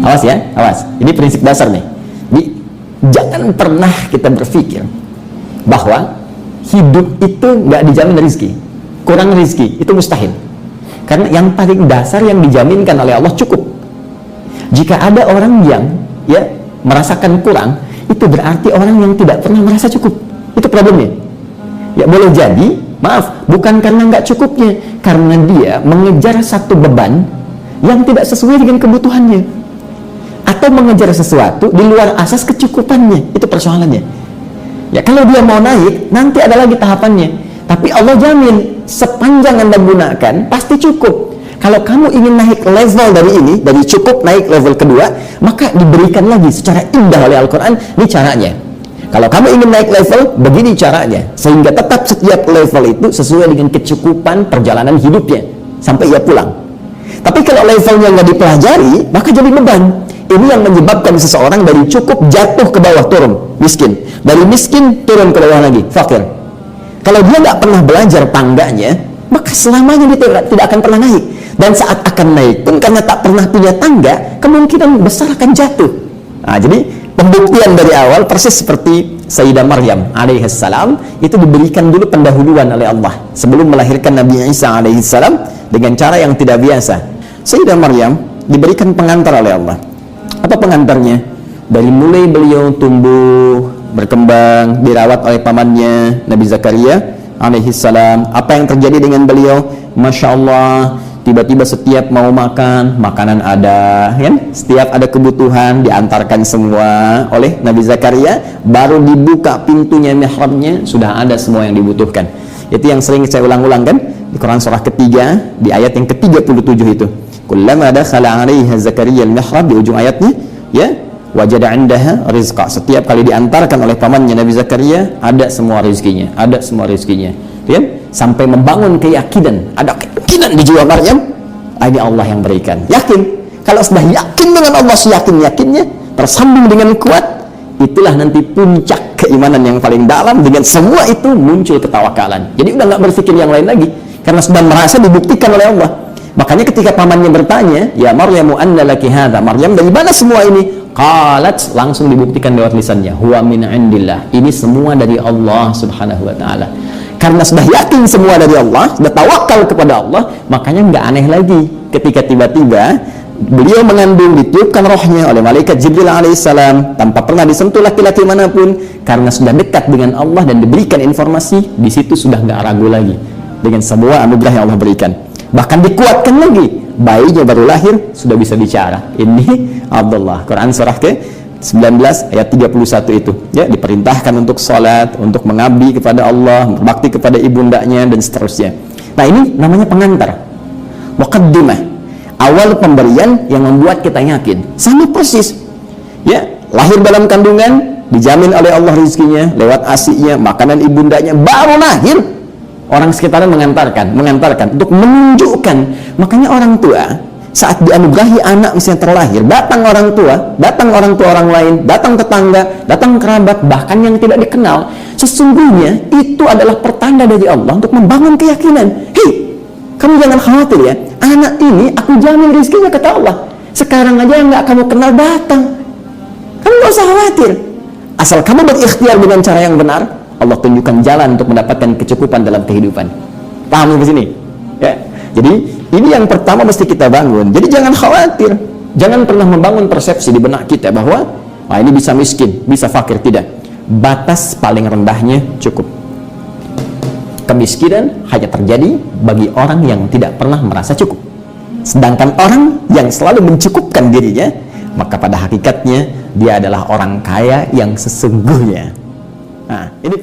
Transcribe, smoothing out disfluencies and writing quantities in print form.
Awas ya, awas. Ini prinsip dasar nih. Jadi, jangan pernah kita berpikir bahwa hidup itu nggak dijamin rezeki. Kurang rezeki, itu mustahil. Karena yang paling dasar yang dijaminkan oleh Allah cukup. Jika ada orang yang ya merasakan kurang, itu berarti orang yang tidak pernah merasa cukup. Itu problemnya. Ya boleh jadi, maaf, bukan karena nggak cukupnya, karena dia mengejar satu beban yang tidak sesuai dengan kebutuhannya, atau mengejar sesuatu di luar asas kecukupannya. Itu persoalannya. Ya kalau dia mau naik, nanti ada lagi tahapannya. Tapi Allah jamin sepanjang Anda gunakan pasti cukup. Kalau kamu ingin naik level dari ini, dari cukup naik level kedua, maka diberikan lagi secara indah oleh Al-Quran. Ini caranya. Kalau kamu ingin naik level, begini caranya, sehingga tetap setiap level itu sesuai dengan kecukupan perjalanan hidupnya sampai ia pulang. Tapi kalau levelnya nggak dipelajari, maka jadi beban. Ini yang menyebabkan seseorang dari cukup jatuh ke bawah, turun miskin, dari miskin turun ke bawah lagi, fakir. Kalau dia nggak pernah belajar tangganya, maka selamanya dia tidak akan pernah naik. Dan saat akan naik pun, karena tak pernah punya tangga, kemungkinan besar akan jatuh. Nah, jadi pembuktian dari awal persis seperti Sayyidah Maryam alaihissalam, itu diberikan dulu pendahuluan oleh Allah sebelum melahirkan Nabi Isa alaihissalam dengan cara yang tidak biasa. Sayyidah Maryam diberikan pengantar oleh Allah. Apa pengantarnya? Dari mulai beliau tumbuh, berkembang, dirawat oleh pamannya Nabi Zakaria alaihissalam. Apa yang terjadi dengan beliau? Masya Allah, tiba-tiba setiap mau makan, makanan ada, kan? Setiap ada kebutuhan diantarkan semua oleh Nabi Zakaria. Baru dibuka pintunya mihrabnya, sudah ada semua yang dibutuhkan. Itu yang sering saya ulang-ulang kan di Quran surah ketiga, di ayat yang ke-37 itu. Kullama dakhala 'alaiha Zakaria al-mihrab, di ujung ayatnya, ya, wajada 'indaha rizqa. Setiap kali diantarkan oleh pamannya Nabi Zakaria, ada semua rezekinya, ada semua rezekinya. Ya, sampai membangun keyakinan, ada keyakinan di jiwa Maryam, ini Allah yang berikan. Yakin. Kalau sudah yakin dengan Allah, seyakin-yakinnya, tersambung dengan kuat, itulah nanti puncak keimanan yang paling dalam. Dengan semua itu muncul ketawakalan. Jadi udah nggak berpikir yang lain lagi, karena sudah merasa dibuktikan oleh Allah. Makanya ketika pamannya bertanya, ya Maryamu anna laki hadza, Maryam dari mana semua ini? Qalat, langsung dibuktikan lewat lisannya, huwa min indillah, ini semua dari Allah subhanahu wa ta'ala. Karena sudah yakin semua dari Allah, sudah tawakal kepada Allah, makanya nggak aneh lagi ketika tiba-tiba beliau mengandung, ditiupkan rohnya oleh malaikat Jibril alaihissalam tanpa pernah disentuh laki-laki manapun, karena sudah dekat dengan Allah dan diberikan informasi. Di situ sudah nggak ragu lagi dengan semua anugerah yang Allah berikan. Bahkan dikuatkan lagi, bayinya baru lahir sudah bisa bicara. Ini Abdullah. Quran surah ke-19 ayat 31 itu, ya, diperintahkan untuk sholat, untuk mengabdi kepada Allah, berbakti kepada ibundanya dan seterusnya. Nah, ini namanya pengantar, muqaddimah, awal pemberian yang membuat kita yakin. Sama persis, ya, lahir dalam kandungan dijamin oleh Allah rezekinya lewat ASI-nya, makanan ibundanya, baru lahir orang sekitaran mengantarkan untuk menunjukkan. Makanya orang tua saat dianugerahi anak misalnya terlahir, datang orang tua orang lain, datang tetangga, datang kerabat, bahkan yang tidak dikenal, sesungguhnya itu adalah pertanda dari Allah untuk membangun keyakinan. Hei, kamu jangan khawatir ya, anak ini aku jamin rezekinya, kata Allah. Sekarang aja yang nggak kamu kenal datang, kamu nggak usah khawatir. Asal kamu berikhtiar dengan cara yang benar, Allah tunjukkan jalan untuk mendapatkan kecukupan dalam kehidupan. Paham di sini? Ya. Jadi ini yang pertama mesti kita bangun. Jadi jangan khawatir, jangan pernah membangun persepsi di benak kita bahwa ini bisa miskin, bisa fakir. Tidak. Batas paling rendahnya cukup. Kemiskinan hanya terjadi bagi orang yang tidak pernah merasa cukup. Sedangkan orang yang selalu mencukupkan dirinya, maka pada hakikatnya dia adalah orang kaya yang sesungguhnya. Nah, ini